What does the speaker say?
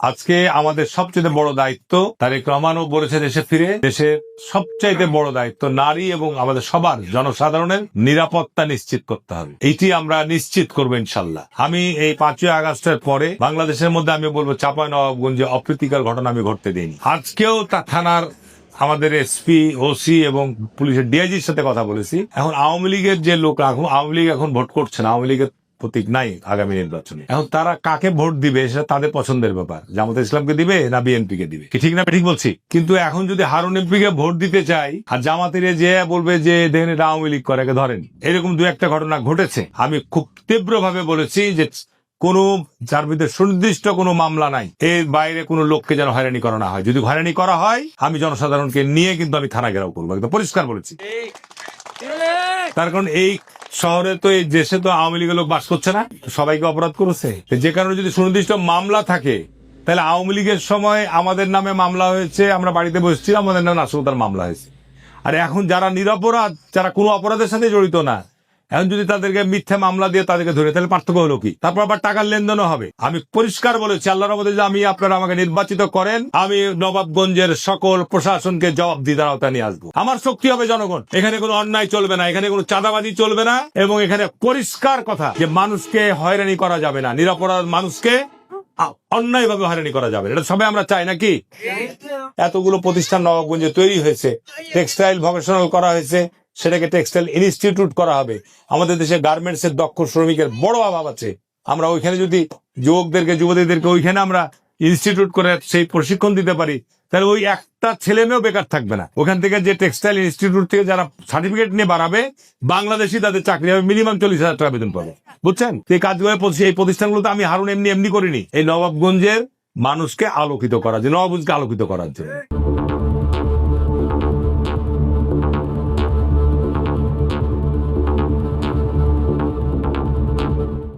আজকে আমাদের সবচেয়ে বড় দায়িত্ব, তারেক রহমানও বলেছে দেশে ফিরে, দেশের সবচাইতে বড় দায়িত্ব নারী এবং আমাদের সবার জনসাধারণের নিরাপত্তা নিশ্চিত করতে হবে। এইটি আমরা নিশ্চিত করবো ইনশাল্লাহ। আমি এই 5ই আগস্টের পরে বাংলাদেশের মধ্যে আমি বলবো চাঁপাইনবাবগঞ্জে অপ্রীতিকর ঘটনা আমি ঘটতে দিইনি। আজকেও তা থানার আমাদের এসপি, ওসি এবং পুলিশের ডিআইজির সাথে কথা বলেছি। এখন আওয়ামী লীগের যে লোক, আওয়ামী লীগ এখন ভোট করছে না, আওয়ামী লীগের প্রতীক নাই আগামী নির্বাচনে। এখন তারা কাকে ভোট দিবে সেটা তাদের পছন্দের ব্যাপার। জামাতে ইসলামকে দিবে না বিএনপি কে দিবে, ঠিক না? ঠিক বলছি। কিন্তু এখন যদি হারুন এমপি কে ভোট দিতে চাই আর জামাতের যে বলবে যে দেখেন এটা আওয়ামী লীগ করে, ধরেন এরকম দু একটা ঘটনা ঘটেছে। আমি খুব তীব্রভাবে বলেছি যে কোনো যার বিরুদ্ধে সুনির্দিষ্ট কোনো মামলা নাই, এর বাইরে কোনো লোককে যেন হয়রানি করা না হয়। যদি হয়রানি করা হয় আমি জনসাধারণকে নিয়ে কিন্তু আমি থানা ঘেরাও করবো, একদম পরিষ্কার বলেছি। তার কারণ এই শহরে তো, এই দেশে তো আওয়ামী লীগের লোক বাস করছে না, সবাইকে অপরাধ করেছে। যে কারণে যদি সুনির্দিষ্ট মামলা থাকে, তাহলে আওয়ামী লীগের সময় আমাদের নামে মামলা হয়েছে, আমরা বাড়িতে বসছিলাম, আমাদের নামে নাশকতার মামলা হয়েছে। আর এখন যারা নিরপরাধ, যারা কোনো অপরাধের সাথে জড়িত না, এখন যদি তাদেরকে মিথ্যা মামলা দিয়ে তাদেরকে ধরে, তাহলে পার্থক্য হলো কি? তারপর আবার টাকার লেনদেনও হবে। আমি পরিষ্কার বলেছি, আল্লাহর রহমতে যদি আমি আপনারা আমাকে নির্বাচিত করেন, আমি নবাবগঞ্জের সকল প্রশাসনকে জবাবদিহিতার আওতায় নিয়ে আসবো। আমার শক্তি হবে জনগণ। এখানে কোনো অন্যায় চলবে না, এখানে কোনো চাঁদাবাজি চলবে না, এবং এখানে পরিষ্কার কথা যে মানুষকে হয়রানি করা যাবে না, নিরপরাধ মানুষকে অন্যায়ভাবে হয়রানি করা যাবে। এটা সবাই আমরা চাই নাকি? এতগুলো প্রতিষ্ঠান নবাবগঞ্জে তৈরি হয়েছে, টেক্সটাইল ভকেশনাল করা হয়েছে, সেটাকে টেক্সটাইল ইনস্টিটিউট করা হবে। আমাদের দেশে গার্মেন্টস এর দক্ষ শ্রমিকের বড় অভাব আছে। আমরা ওইখানে যদি যুবকদেরকে, যুবতীদেরকে ওইখানে আমরা ইনস্টিটিউট করে সেই প্রশিক্ষণ দিতে পারি, তাহলে ওই একটা ছেলে মেয়েও বেকার থাকবে না। ওখান থেকে যে টেক্সটাইল ইনস্টিটিউট থেকে যারা সার্টিফিকেট নিয়ে বাড়াবে, বাংলাদেশি তাদের চাকরি হবে, মিনিমাম 40,000 টাকা বেতন পাবে। বুঝছেন? এই কাজগুলো, এই প্রতিষ্ঠানগুলোতে আমি হারুন এমনি করিনি, এই নবাবগঞ্জের মানুষকে আলোকিত করার জন্য, নবাবগঞ্জকে আলোকিত করার জন্য।